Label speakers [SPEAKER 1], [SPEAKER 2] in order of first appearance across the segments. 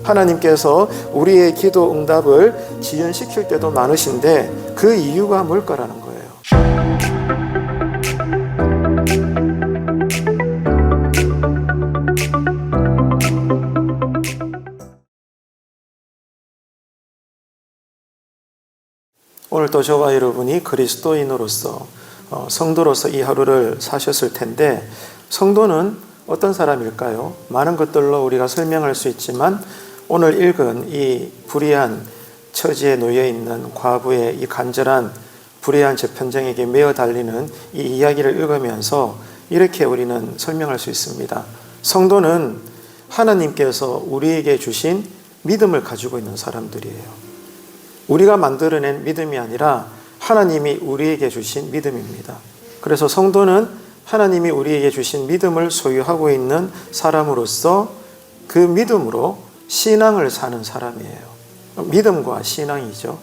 [SPEAKER 1] 하나님께서 우리의 기도 응답을 지연시킬 때도 많으신데 그 이유가 뭘까라는 거예요. 오늘 또 저와 여러분이 그리스도인으로서 성도로서 이 하루를 사셨을 텐데, 성도는 어떤 사람일까요? 많은 것들로 우리가 설명할 수 있지만 오늘 읽은 이 불의한 처지에 놓여 있는 과부의 이 간절한 불의한 재판장에게 매어 달리는 이 이야기를 읽으면서 이렇게 우리는 설명할 수 있습니다. 성도는 하나님께서 우리에게 주신 믿음을 가지고 있는 사람들이에요. 우리가 만들어낸 믿음이 아니라 하나님이 우리에게 주신 믿음입니다. 그래서 성도는 하나님이 우리에게 주신 믿음을 소유하고 있는 사람으로서 그 믿음으로 신앙을 사는 사람이에요. 믿음과 신앙이죠.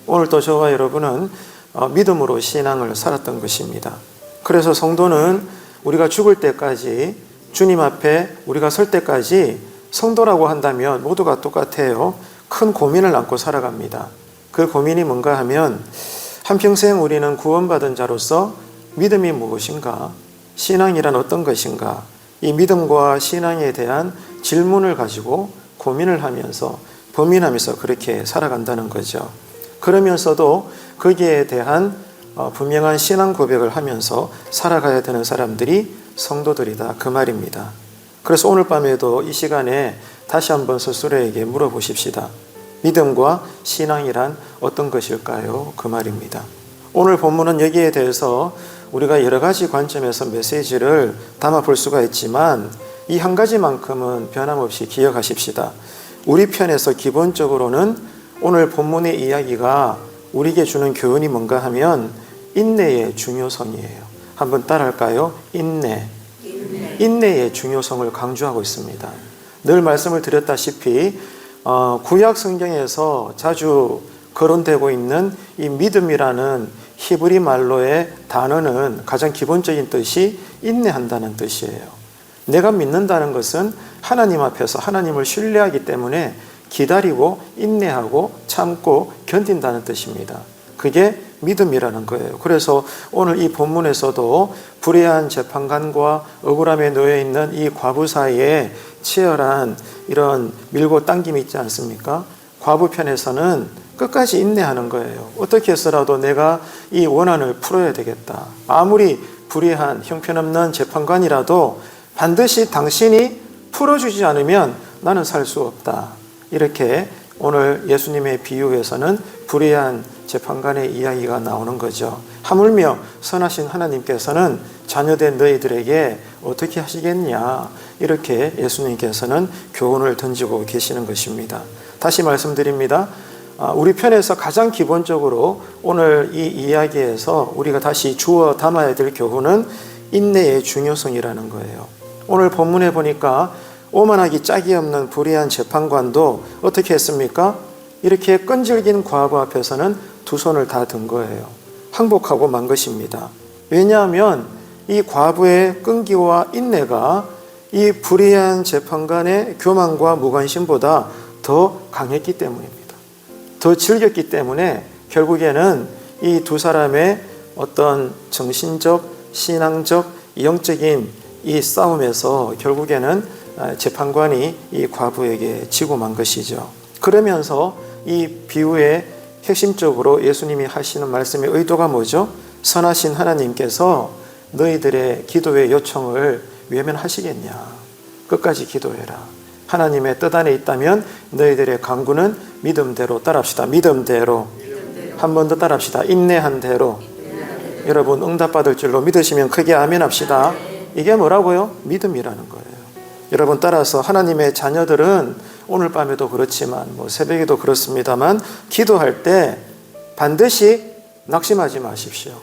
[SPEAKER 1] 오늘 또 저와 여러분은 믿음으로 신앙을 살았던 것입니다. 그래서 성도는 우리가 죽을 때까지, 주님 앞에 우리가 설 때까지 성도라고 한다면 모두가 똑같아요. 큰 고민을 안고 살아갑니다. 그 고민이 뭔가 하면, 한평생 우리는 구원받은 자로서 믿음이 무엇인가, 신앙이란 어떤 것인가, 이 믿음과 신앙에 대한 질문을 가지고 고민을 하면서 범인하면서 그렇게 살아간다는 거죠. 그러면서도 거기에 대한 분명한 신앙 고백을 하면서 살아가야 되는 사람들이 성도들이다, 그 말입니다. 그래서 오늘 밤에도 이 시간에 다시 한번 스스로에게 물어보십시다. 믿음과 신앙이란 어떤 것일까요? 그 말입니다. 오늘 본문은 여기에 대해서 우리가 여러 가지 관점에서 메시지를 담아 볼 수가 있지만 이 한 가지만큼은 변함없이 기억하십시다. 우리 편에서 기본적으로는 오늘 본문의 이야기가 우리에게 주는 교훈이 뭔가 하면 인내의 중요성이에요. 한번 따라할까요? 인내의 중요성을 강조하고 있습니다. 늘 말씀을 드렸다시피 구약 성경에서 자주 거론되고 있는 이 믿음이라는 히브리 말로의 단어는 가장 기본적인 뜻이 인내한다는 뜻이에요. 내가 믿는다는 것은 하나님 앞에서 하나님을 신뢰하기 때문에 기다리고 인내하고 참고 견딘다는 뜻입니다. 그게 믿음이라는 거예요. 그래서 오늘 이 본문에서도 불의한 재판관과 억울함에 놓여 있는 이 과부 사이에 치열한 이런 밀고 당김이 있지 않습니까? 과부 편에서는 끝까지 인내하는 거예요. 어떻게 해서라도 내가 이 원한을 풀어야 되겠다. 아무리 불의한 형편없는 재판관이라도 반드시 당신이 풀어주지 않으면 나는 살 수 없다. 이렇게 오늘 예수님의 비유에서는 불의한 재판관의 이야기가 나오는 거죠. 하물며 선하신 하나님께서는 자녀된 너희들에게 어떻게 하시겠냐, 이렇게 예수님께서는 교훈을 던지고 계시는 것입니다. 다시 말씀드립니다. 우리 편에서 가장 기본적으로 오늘 이 이야기에서 우리가 다시 주워 담아야 될 교훈은 인내의 중요성이라는 거예요. 오늘 본문에 보니까 오만하기 짝이 없는 불의한 재판관도 어떻게 했습니까? 이렇게 끈질긴 과부 앞에서는 두 손을 다 든 거예요. 항복하고 만 것입니다. 왜냐하면 이 과부의 끈기와 인내가 이 불의한 재판관의 교만과 무관심보다 더 강했기 때문입니다. 더 즐겼기 때문에 결국에는 이 두 사람의 어떤 정신적, 신앙적, 영적인 이 싸움에서 결국에는 재판관이 이 과부에게 지고 만 것이죠. 그러면서 이 비유의 핵심적으로 예수님이 하시는 말씀의 의도가 뭐죠? 선하신 하나님께서 너희들의 기도의 요청을 외면하시겠냐? 끝까지 기도해라. 하나님의 뜻 안에 있다면 너희들의 간구는 믿음대로 따라합시다. 믿음대로. 한 번 더 따라합시다. 인내한 대로. 여러분 응답받을 줄로 믿으시면 크게 아멘 합시다. 이게 뭐라고요? 믿음이라는 거예요. 여러분 따라서 하나님의 자녀들은 오늘 밤에도 그렇지만 새벽에도 그렇습니다만 기도할 때 반드시 낙심하지 마십시오.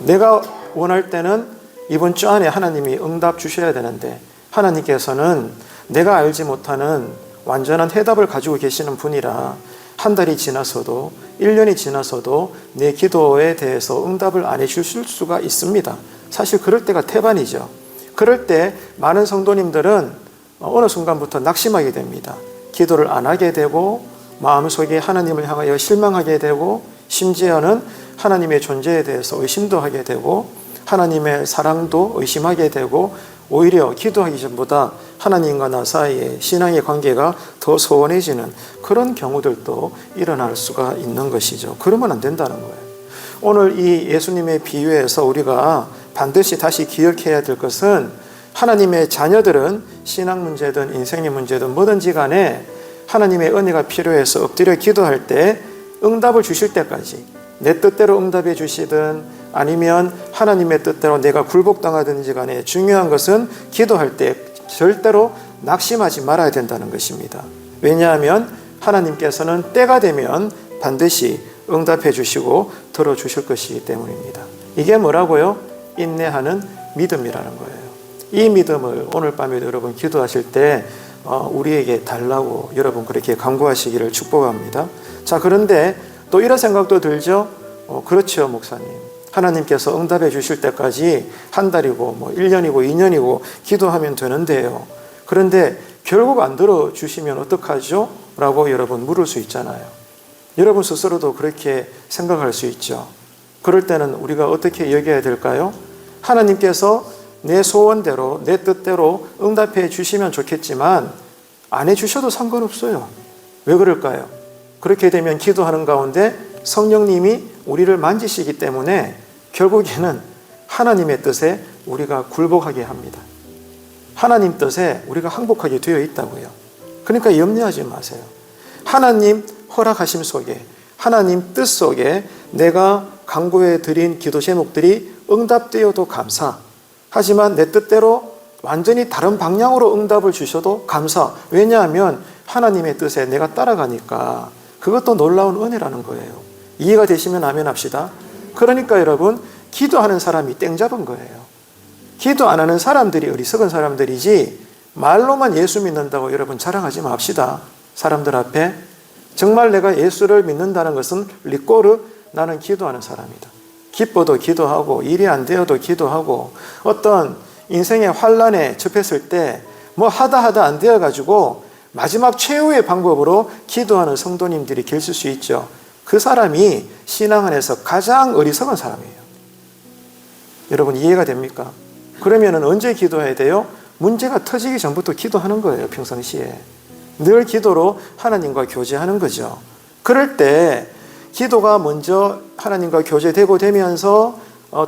[SPEAKER 1] 내가 원할 때는 이번 주 안에 하나님이 응답 주셔야 되는데 하나님께서는 내가 알지 못하는 완전한 해답을 가지고 계시는 분이라 한 달이 지나서도 1년이 지나서도 내 기도에 대해서 응답을 안 해주실 수가 있습니다. 사실 그럴 때가 태반이죠. 그럴 때 많은 성도님들은 어느 순간부터 낙심하게 됩니다. 기도를 안 하게 되고 마음속에 하나님을 향하여 실망하게 되고 심지어는 하나님의 존재에 대해서 의심도 하게 되고 하나님의 사랑도 의심하게 되고 오히려 기도하기 전보다 하나님과 나 사이에 신앙의 관계가 더 소원해지는 그런 경우들도 일어날 수가 있는 것이죠. 그러면 안 된다는 거예요. 오늘 이 예수님의 비유에서 우리가 반드시 다시 기억해야 될 것은 하나님의 자녀들은 신앙 문제든 인생의 문제든 뭐든지 간에 하나님의 은혜가 필요해서 엎드려 기도할 때 응답을 주실 때까지 내 뜻대로 응답해 주시든 아니면 하나님의 뜻대로 내가 굴복당하든지 간에 중요한 것은 기도할 때 절대로 낙심하지 말아야 된다는 것입니다. 왜냐하면 하나님께서는 때가 되면 반드시 응답해 주시고 들어주실 것이기 때문입니다. 이게 뭐라고요? 인내하는 믿음이라는 거예요. 이 믿음을 오늘 밤에도 여러분 기도하실 때 우리에게 달라고 여러분 그렇게 간구하시기를 축복합니다. 자, 그런데 또 이런 생각도 들죠. 그렇죠, 목사님. 하나님께서 응답해 주실 때까지 한 달이고 1년이고 2년이고 기도하면 되는데요. 그런데 결국 안 들어주시면 어떡하죠? 라고 여러분 물을 수 있잖아요. 여러분 스스로도 그렇게 생각할 수 있죠. 그럴 때는 우리가 어떻게 여겨야 될까요? 하나님께서 내 소원대로 내 뜻대로 응답해 주시면 좋겠지만 안 해주셔도 상관없어요. 왜 그럴까요? 그렇게 되면 기도하는 가운데 성령님이 우리를 만지시기 때문에 결국에는 하나님의 뜻에 우리가 굴복하게 합니다. 하나님 뜻에 우리가 항복하게 되어 있다고요. 그러니까 염려하지 마세요. 하나님 허락하심 속에 하나님 뜻 속에 내가 간구해 드린 기도 제목들이 응답되어도 감사. 하지만 내 뜻대로 완전히 다른 방향으로 응답을 주셔도 감사. 왜냐하면 하나님의 뜻에 내가 따라가니까 그것도 놀라운 은혜라는 거예요. 이해가 되시면 아멘 합시다. 그러니까 여러분 기도하는 사람이 땡 잡은 거예요. 기도 안 하는 사람들이 어리석은 사람들이지 말로만 예수 믿는다고 여러분 자랑하지 맙시다. 사람들 앞에 정말 내가 예수를 믿는다는 것은 리꼬르 나는 기도하는 사람이다. 기뻐도 기도하고 일이 안 되어도 기도하고 어떤 인생의 환란에 접했을 때 뭐 하다 안 되어가지고 마지막 최후의 방법으로 기도하는 성도님들이 계실 수 있죠. 그 사람이 신앙 안에서 가장 어리석은 사람이에요. 여러분 이해가 됩니까? 그러면 언제 기도해야 돼요? 문제가 터지기 전부터 기도하는 거예요. 평상시에 늘 기도로 하나님과 교제하는 거죠. 그럴 때 기도가 먼저 하나님과 교제되고 되면서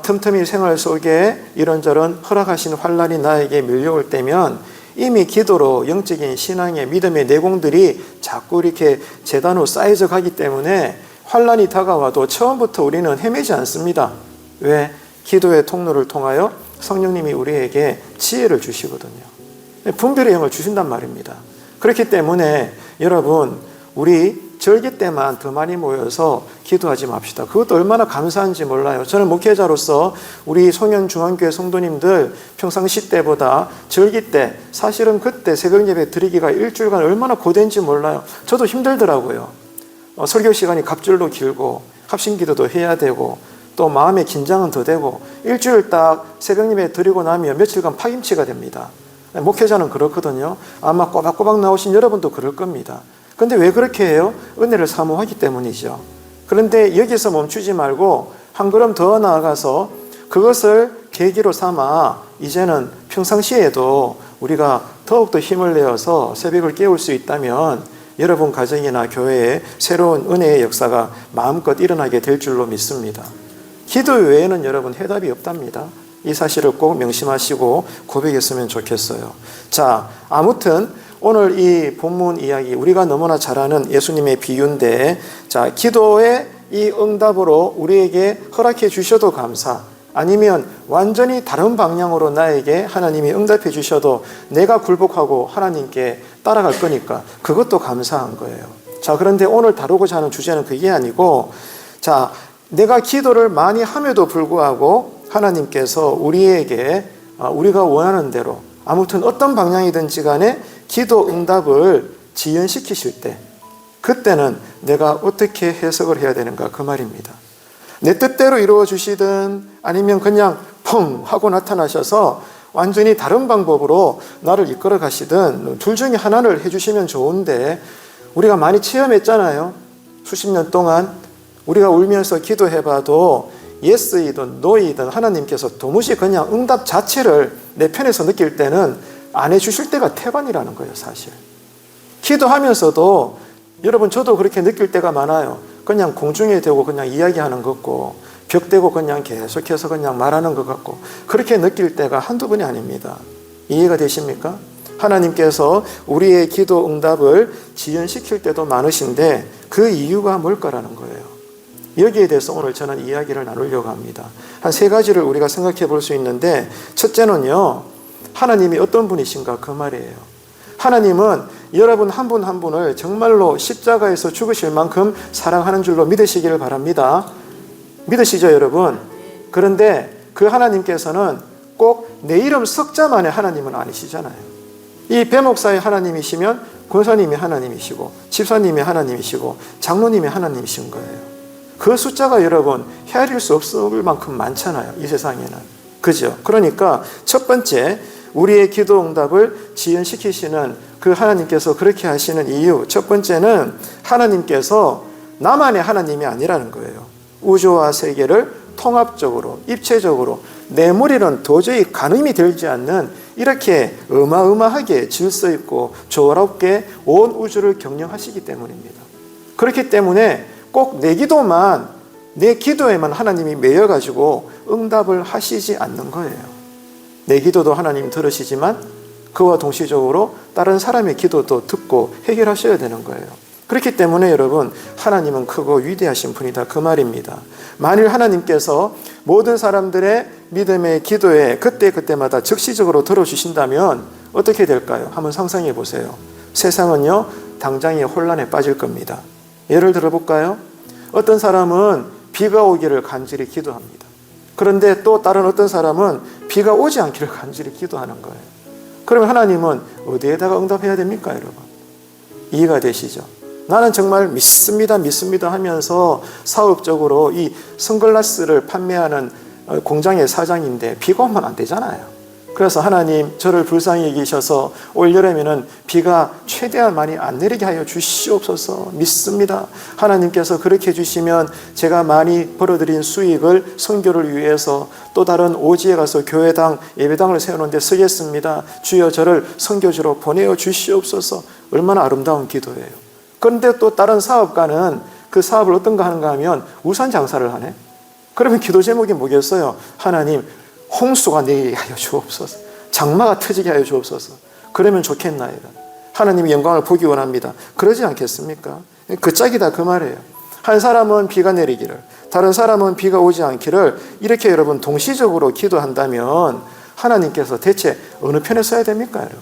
[SPEAKER 1] 틈틈이 생활 속에 이런저런 허락하신 환란이 나에게 밀려올 때면 이미 기도로 영적인 신앙의 믿음의 내공들이 자꾸 이렇게 재단으로 쌓여져 가기 때문에 환란이 다가와도 처음부터 우리는 헤매지 않습니다. 왜? 기도의 통로를 통하여 성령님이 우리에게 지혜를 주시거든요. 분별의 영을 주신단 말입니다. 그렇기 때문에 여러분 우리 절기 때만 더 많이 모여서 기도하지 맙시다. 그것도 얼마나 감사한지 몰라요. 저는 목회자로서 우리 송현중앙교회 성도님들 평상시 때보다 절기 때 사실은 그때 새벽 예배 드리기가 일주일간 얼마나 고된지 몰라요. 저도 힘들더라고요. 설교 시간이 갑절로 길고 합심기도도 해야 되고 또 마음의 긴장은 더 되고 일주일 딱 새벽 예배 드리고 나면 며칠간 파김치가 됩니다. 목회자는 그렇거든요. 아마 꼬박꼬박 나오신 여러분도 그럴 겁니다. 그런데 왜 그렇게 해요? 은혜를 사모하기 때문이죠. 그런데 여기서 멈추지 말고 한 걸음 더 나아가서 그것을 계기로 삼아 이제는 평상시에도 우리가 더욱더 힘을 내어서 새벽을 깨울 수 있다면 여러분 가정이나 교회에 새로운 은혜의 역사가 마음껏 일어나게 될 줄로 믿습니다. 기도 외에는 여러분 해답이 없답니다. 이 사실을 꼭 명심하시고 고백했으면 좋겠어요. 자, 아무튼 오늘 이 본문 이야기 우리가 너무나 잘 아는 예수님의 비유인데 자, 기도의 이 응답으로 우리에게 허락해 주셔도 감사 아니면 완전히 다른 방향으로 나에게 하나님이 응답해 주셔도 내가 굴복하고 하나님께 따라갈 거니까 그것도 감사한 거예요. 자, 그런데 오늘 다루고자 하는 주제는 그게 아니고 자, 내가 기도를 많이 함에도 불구하고 하나님께서 우리에게 우리가 원하는 대로 아무튼 어떤 방향이든지 간에 기도 응답을 지연시키실 때 그때는 내가 어떻게 해석을 해야 되는가 그 말입니다. 내 뜻대로 이루어 주시든 아니면 그냥 펑 하고 나타나셔서 완전히 다른 방법으로 나를 이끌어 가시든 둘 중에 하나를 해주시면 좋은데, 우리가 많이 체험했잖아요. 수십 년 동안 우리가 울면서 기도해봐도 예스이든 노이든 하나님께서 도무지 그냥 응답 자체를 내 편에서 느낄 때는 안 해주실 때가 태반이라는 거예요. 사실 기도하면서도 여러분, 저도 그렇게 느낄 때가 많아요. 그냥 공중에 대고 그냥 이야기하는 것 같고, 벽 대고 그냥 계속해서 그냥 말하는 것 같고, 그렇게 느낄 때가 한두 번이 아닙니다. 이해가 되십니까? 하나님께서 우리의 기도 응답을 지연시킬 때도 많으신데 그 이유가 뭘까라는 거예요. 여기에 대해서 오늘 저는 이야기를 나누려고 합니다. 한 세 가지를 우리가 생각해 볼 수 있는데, 첫째는요, 하나님이 어떤 분이신가 그 말이에요. 하나님은 여러분 한 분 한 분을 정말로 십자가에서 죽으실 만큼 사랑하는 줄로 믿으시기를 바랍니다. 믿으시죠, 여러분? 그런데 그 하나님께서는 꼭 내 이름 석자만의 하나님은 아니시잖아요. 이 배목사의 하나님이시면 권사님이 하나님이시고, 집사님이 하나님이시고, 장로님이 하나님이신 거예요. 그 숫자가 여러분 헤아릴 수 없을 만큼 많잖아요, 이 세상에는. 그죠? 그러니까 첫 번째, 우리의 기도 응답을 지연시키시는 그 하나님께서 그렇게 하시는 이유, 첫 번째는 하나님께서 나만의 하나님이 아니라는 거예요. 우주와 세계를 통합적으로, 입체적으로, 내 머리는 도저히 가늠이 되지 않는 이렇게 어마어마하게 질서 있고 조화롭게 온 우주를 경영하시기 때문입니다. 그렇기 때문에 꼭 내 기도만, 내 기도에만 하나님이 매여가지고 응답을 하시지 않는 거예요. 내 기도도 하나님 들으시지만 그와 동시적으로 다른 사람의 기도도 듣고 해결하셔야 되는 거예요. 그렇기 때문에 여러분, 하나님은 크고 위대하신 분이다 그 말입니다. 만일 하나님께서 모든 사람들의 믿음의 기도에 그때그때마다 즉시적으로 들어주신다면 어떻게 될까요? 한번 상상해 보세요. 세상은요, 당장의 혼란에 빠질 겁니다. 예를 들어볼까요? 어떤 사람은 비가 오기를 간절히 기도합니다. 그런데 또 다른 어떤 사람은 비가 오지 않기를 간절히 기도하는 거예요. 그러면 하나님은 어디에다가 응답해야 됩니까, 여러분? 이해가 되시죠? 나는 정말 믿습니다 하면서 사업적으로 이 선글라스를 판매하는 공장의 사장인데 비가 오면 안 되잖아요. 그래서 하나님, 저를 불쌍히 여기셔서 올여름에는 비가 최대한 많이 안 내리게 하여 주시옵소서. 믿습니다. 하나님께서 그렇게 해주시면 제가 많이 벌어들인 수익을 선교를 위해서 또 다른 오지에 가서 교회당, 예배당을 세우는 데 쓰겠습니다. 주여, 저를 선교지로 보내어 주시옵소서. 얼마나 아름다운 기도예요. 그런데 또 다른 사업가는 그 사업을 어떤가 하는가 하면 우산 장사를 하네. 그러면 기도 제목이 뭐겠어요? 하나님, 홍수가 내리게 하여 주옵소서. 장마가 터지게 하여 주옵소서. 그러면 좋겠나이다. 하나님의 영광을 보기 원합니다. 그러지 않겠습니까? 그 짝이다 그 말이에요. 한 사람은 비가 내리기를, 다른 사람은 비가 오지 않기를, 이렇게 여러분 동시적으로 기도한다면 하나님께서 대체 어느 편에 서야 됩니까, 여러분?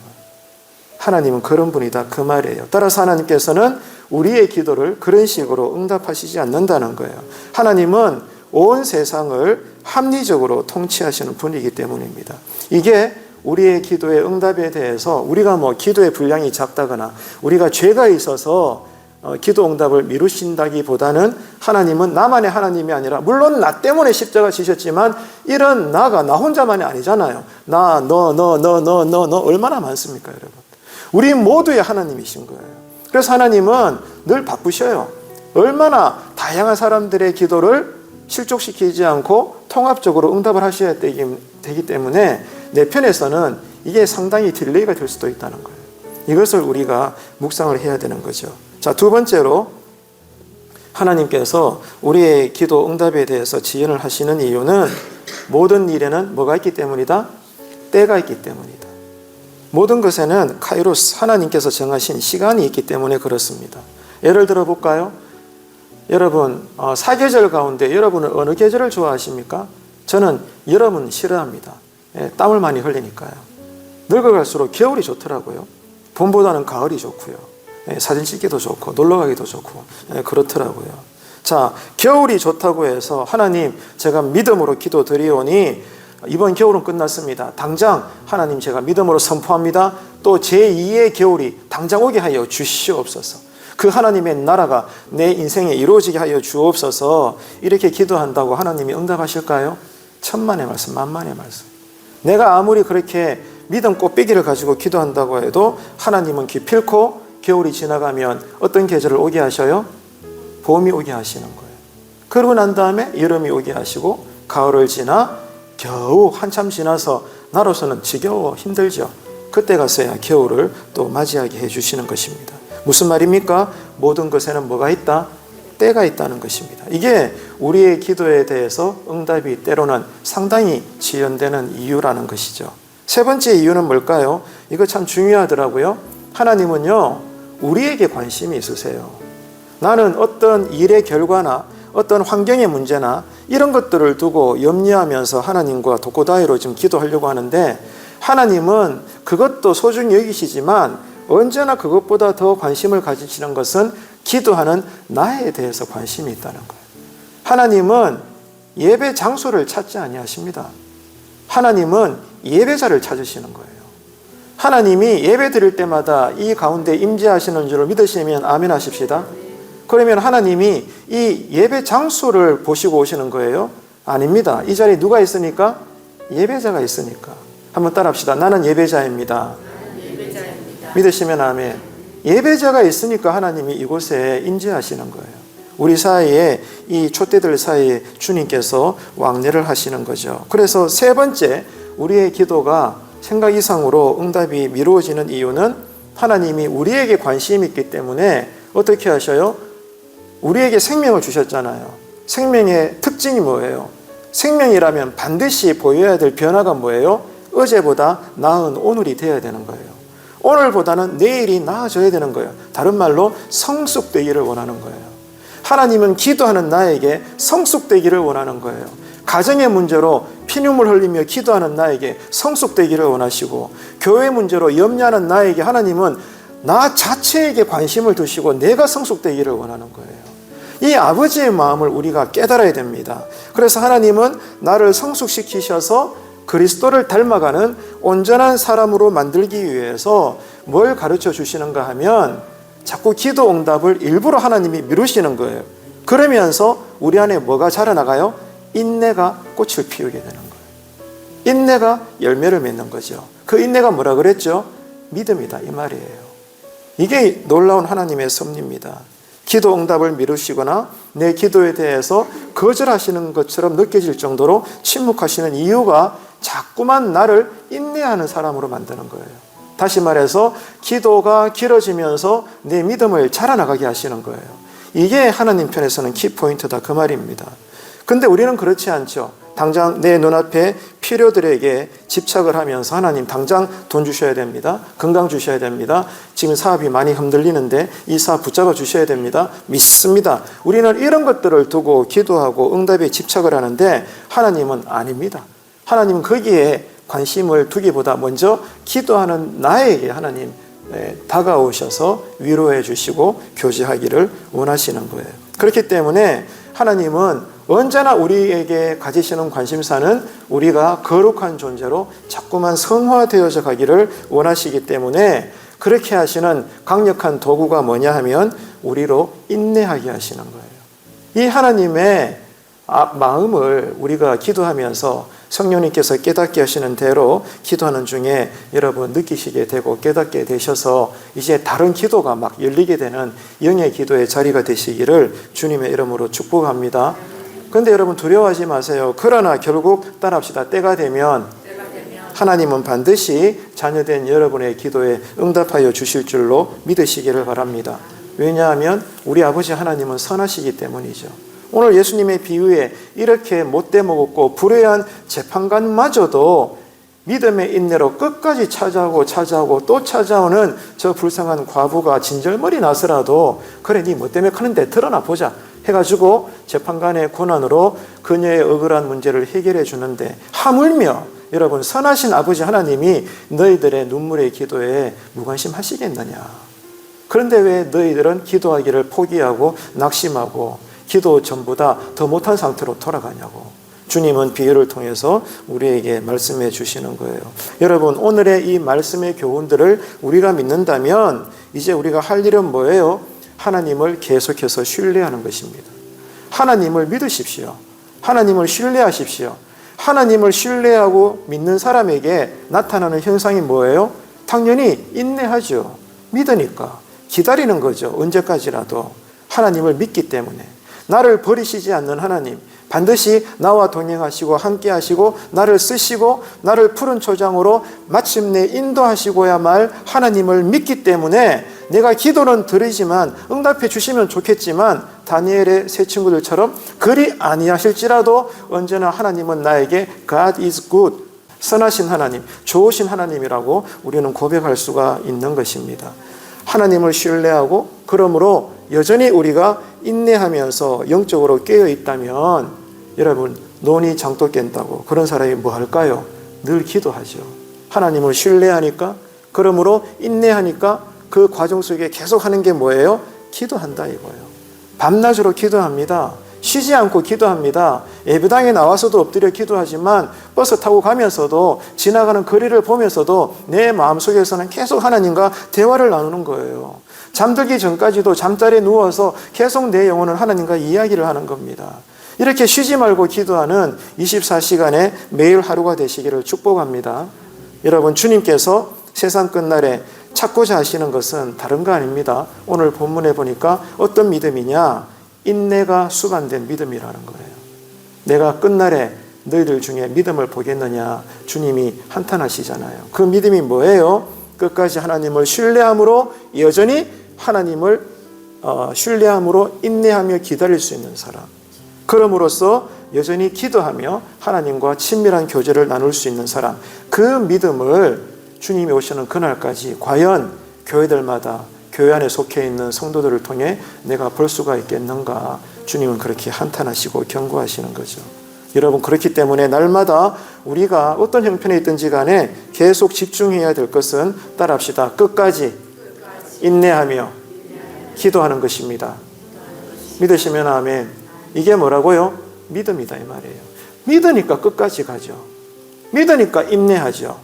[SPEAKER 1] 하나님은 그런 분이다 그 말이에요. 따라서 하나님께서는 우리의 기도를 그런 식으로 응답하시지 않는다는 거예요. 하나님은 온 세상을 합리적으로 통치하시는 분이기 때문입니다. 이게 우리의 기도의 응답에 대해서, 우리가 기도의 분량이 작다거나 우리가 죄가 있어서 기도 응답을 미루신다기보다는 하나님은 나만의 하나님이 아니라, 물론 나 때문에 십자가 지셨지만 이런 나가 나 혼자만이 아니잖아요. 나, 너 얼마나 많습니까, 여러분? 우리 모두의 하나님이신 거예요. 그래서 하나님은 늘 바쁘셔요. 얼마나 다양한 사람들의 기도를 실족시키지 않고 통합적으로 응답을 하셔야 되기 때문에 내 편에서는 이게 상당히 딜레이가 될 수도 있다는 거예요. 이것을 우리가 묵상을 해야 되는 거죠. 자, 두 번째로 하나님께서 우리의 기도 응답에 대해서 지연을 하시는 이유는 모든 일에는 뭐가 있기 때문이다? 때가 있기 때문이다. 모든 것에는 카이로스, 하나님께서 정하신 시간이 있기 때문에 그렇습니다. 예를 들어 볼까요? 여러분, 사계절 가운데 여러분은 어느 계절을 좋아하십니까? 저는 여름은 싫어합니다. 땀을 많이 흘리니까요. 늙어갈수록 겨울이 좋더라고요. 봄보다는 가을이 좋고요. 사진 찍기도 좋고 놀러 가기도 좋고 그렇더라고요. 자, 겨울이 좋다고 해서 하나님, 제가 믿음으로 기도드리오니 이번 겨울은 끝났습니다. 당장 하나님, 제가 믿음으로 선포합니다. 또 제2의 겨울이 당장 오게 하여 주시옵소서. 그 하나님의 나라가 내 인생에 이루어지게 하여 주옵소서. 이렇게 기도한다고 하나님이 응답하실까요? 천만의 말씀, 만만의 말씀. 내가 아무리 그렇게 믿음 꽃배기를 가지고 기도한다고 해도 하나님은 기필코 겨울이 지나가면 어떤 계절을 오게 하셔요? 봄이 오게 하시는 거예요. 그러고 난 다음에 여름이 오게 하시고 가을을 지나 겨우 한참 지나서 나로서는 지겨워 힘들죠. 그때 가서야 겨울을 또 맞이하게 해주시는 것입니다. 무슨 말입니까? 모든 것에는 뭐가 있다? 때가 있다는 것입니다. 이게 우리의 기도에 대해서 응답이 때로는 상당히 지연되는 이유라는 것이죠. 세 번째 이유는 뭘까요? 이거 참 중요하더라고요. 하나님은요, 우리에게 관심이 있으세요. 나는 어떤 일의 결과나 어떤 환경의 문제나 이런 것들을 두고 염려하면서 하나님과 독고다이로 지금 기도하려고 하는데, 하나님은 그것도 소중히 여기시지만 언제나 그것보다 더 관심을 가지시는 것은 기도하는 나에 대해서 관심이 있다는 거예요. 하나님은 예배 장소를 찾지 아니하십니다. 하나님은 예배자를 찾으시는 거예요. 하나님이 예배 드릴 때마다 이 가운데 임재하시는 줄을 믿으시면 아멘 하십시다. 그러면 하나님이 이 예배 장소를 보시고 오시는 거예요? 아닙니다. 이 자리에 누가 있으니까? 예배자가 있으니까. 한번 따라합시다. 나는 예배자입니다. 믿으시면 아멘. 예배자가 있으니까 하나님이 이곳에 임재하시는 거예요. 우리 사이에, 이 촛대들 사이에 주님께서 왕래를 하시는 거죠. 그래서 세 번째, 우리의 기도가 생각 이상으로 응답이 미루어지는 이유는 하나님이 우리에게 관심이 있기 때문에 어떻게 하셔요? 우리에게 생명을 주셨잖아요. 생명의 특징이 뭐예요? 생명이라면 반드시 보여야 될 변화가 뭐예요? 어제보다 나은 오늘이 되어야 되는 거예요. 오늘보다는 내일이 나아져야 되는 거예요. 다른 말로 성숙되기를 원하는 거예요. 하나님은 기도하는 나에게 성숙되기를 원하는 거예요. 가정의 문제로 피눈물 흘리며 기도하는 나에게 성숙되기를 원하시고, 교회 문제로 염려하는 나에게 하나님은 나 자체에게 관심을 두시고 내가 성숙되기를 원하는 거예요. 이 아버지의 마음을 우리가 깨달아야 됩니다. 그래서 하나님은 나를 성숙시키셔서 그리스도를 닮아가는 온전한 사람으로 만들기 위해서 뭘 가르쳐 주시는가 하면 자꾸 기도 응답을 일부러 하나님이 미루시는 거예요. 그러면서 우리 안에 뭐가 자라나가요? 인내가 꽃을 피우게 되는 거예요. 인내가 열매를 맺는 거죠. 그 인내가 뭐라 그랬죠? 믿음이다, 이 말이에요. 이게 놀라운 하나님의 섭리입니다. 기도 응답을 미루시거나 내 기도에 대해서 거절하시는 것처럼 느껴질 정도로 침묵하시는 이유가 자꾸만 나를 인내하는 사람으로 만드는 거예요. 다시 말해서 기도가 길어지면서 내 믿음을 자라나가게 하시는 거예요. 이게 하나님 편에서는 키포인트다, 그 말입니다. 근데 우리는 그렇지 않죠. 당장 내 눈앞에 필요들에게 집착을 하면서 하나님 당장 돈 주셔야 됩니다. 건강 주셔야 됩니다. 지금 사업이 많이 흔들리는데 이 사업 붙잡아 주셔야 됩니다. 믿습니다. 우리는 이런 것들을 두고 기도하고 응답에 집착을 하는데 하나님은 아닙니다. 하나님은 거기에 관심을 두기보다 먼저 기도하는 나에게 하나님 다가오셔서 위로해 주시고 교제하기를 원하시는 거예요. 그렇기 때문에 하나님은 언제나 우리에게 가지시는 관심사는 우리가 거룩한 존재로 자꾸만 성화되어져 가기를 원하시기 때문에 그렇게 하시는 강력한 도구가 뭐냐 하면 우리로 인내하게 하시는 거예요. 이 하나님의 마음을 우리가 기도하면서 성령님께서 깨닫게 하시는 대로 기도하는 중에 여러분 느끼시게 되고 깨닫게 되셔서 이제 다른 기도가 막 열리게 되는 영의 기도의 자리가 되시기를 주님의 이름으로 축복합니다. 그런데 여러분 두려워하지 마세요. 그러나 결국 따라합시다. 때가 되면 하나님은 반드시 자녀된 여러분의 기도에 응답하여 주실 줄로 믿으시기를 바랍니다. 왜냐하면 우리 아버지 하나님은 선하시기 때문이죠. 오늘 예수님의 비유에 이렇게 못돼 먹었고 불의한 재판관마저도 믿음의 인내로 끝까지 찾아오고 또 찾아오는 저 불쌍한 과부가 진절머리 나서라도 그래 네 뭐 때문에 크는데 드러나 보자 해가지고 재판관의 고난으로 그녀의 억울한 문제를 해결해 주는데 하물며 여러분 선하신 아버지 하나님이 너희들의 눈물의 기도에 무관심하시겠느냐. 그런데 왜 너희들은 기도하기를 포기하고 낙심하고 기도 전보다 더 못한 상태로 돌아가냐고. 주님은 비유를 통해서 우리에게 말씀해 주시는 거예요. 여러분 오늘의 이 말씀의 교훈들을 우리가 믿는다면 이제 우리가 할 일은 뭐예요? 하나님을 계속해서 신뢰하는 것입니다. 하나님을 믿으십시오. 하나님을 신뢰하십시오. 하나님을 신뢰하고 믿는 사람에게 나타나는 현상이 뭐예요? 당연히 인내하죠. 믿으니까 기다리는 거죠. 언제까지라도 하나님을 믿기 때문에. 나를 버리시지 않는 하나님, 반드시 나와 동행하시고 함께 하시고 나를 쓰시고 나를 푸른 초장으로 마침내 인도하시고야말 하나님을 믿기 때문에 내가 기도는 드리지만 응답해 주시면 좋겠지만 다니엘의 세 친구들처럼 그리 아니하실지라도 언제나 하나님은 나에게 God is good, 선하신 하나님, 좋으신 하나님이라고 우리는 고백할 수가 있는 것입니다. 하나님을 신뢰하고 그러므로 여전히 우리가 인내하면서 영적으로 깨어 있다면 여러분, 논이 장독 깬다고 그런 사람이 뭐 할까요? 늘 기도하죠. 하나님을 신뢰하니까, 그러므로 인내하니까 그 과정 속에 계속 하는 게 뭐예요? 기도한다 이거예요. 밤낮으로 기도합니다. 쉬지 않고 기도합니다. 예배당에 나와서도 엎드려 기도하지만 버스 타고 가면서도 지나가는 거리를 보면서도 내 마음속에서는 계속 하나님과 대화를 나누는 거예요. 잠들기 전까지도 잠자리에 누워서 계속 내 영혼은 하나님과 이야기를 하는 겁니다. 이렇게 쉬지 말고 기도하는 24시간의 매일 하루가 되시기를 축복합니다. 여러분, 주님께서 세상 끝날에 찾고자 하시는 것은 다른 거 아닙니다. 오늘 본문에 보니까 어떤 믿음이냐? 인내가 수반된 믿음이라는 거예요. 내가 끝날에 너희들 중에 믿음을 보겠느냐? 주님이 한탄하시잖아요. 그 믿음이 뭐예요? 끝까지 하나님을 신뢰함으로 여전히 하나님을 신뢰함으로 인내하며 기다릴 수 있는 사람. 그럼으로써 여전히 기도하며 하나님과 친밀한 교제를 나눌 수 있는 사람. 그 믿음을 주님이 오시는 그날까지 과연 교회들마다 교회 안에 속해 있는 성도들을 통해 내가 볼 수가 있겠는가? 주님은 그렇게 한탄하시고 경고하시는 거죠. 여러분, 그렇기 때문에 날마다 우리가 어떤 형편에 있든지 간에 계속 집중해야 될 것은 따라합시다. 끝까지 인내하며 기도하는 것입니다. 믿으시면 아멘. 이게 뭐라고요? 믿음이다 이 말이에요. 믿으니까 끝까지 가죠. 믿으니까 인내하죠.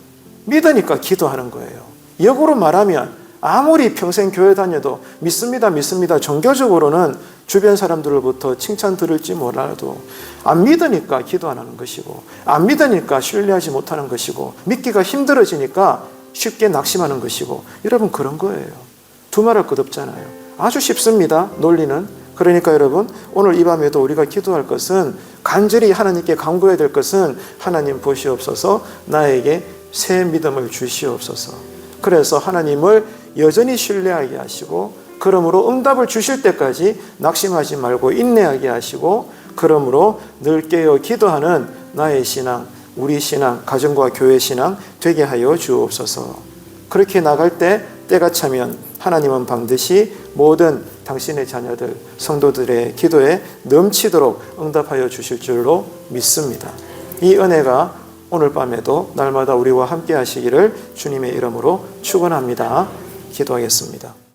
[SPEAKER 1] 믿으니까 기도하는 거예요. 역으로 말하면 아무리 평생 교회 다녀도 믿습니다, 믿습니다. 종교적으로는 주변 사람들로부터 칭찬 들을지 몰라도 안 믿으니까 기도 안 하는 것이고, 안 믿으니까 신뢰하지 못하는 것이고, 믿기가 힘들어지니까 쉽게 낙심하는 것이고, 여러분 그런 거예요. 두말할 것 없잖아요. 아주 쉽습니다, 논리는. 그러니까 여러분, 오늘 이 밤에도 우리가 기도할 것은, 간절히 하나님께 간구해야 될 것은, 하나님 보시옵소서, 나에게 새 믿음을 주시옵소서. 그래서 하나님을 여전히 신뢰하게 하시고, 그러므로 응답을 주실 때까지 낙심하지 말고 인내하게 하시고, 그러므로 늘 깨어 기도하는 나의 신앙, 우리 신앙, 가정과 교회 신앙 되게 하여 주옵소서. 그렇게 나갈 때 때가 차면 하나님은 반드시 모든 당신의 자녀들, 성도들의 기도에 넘치도록 응답하여 주실 줄로 믿습니다. 이 은혜가 오늘 밤에도 날마다 우리와 함께 하시기를 주님의 이름으로 축원합니다. 기도하겠습니다.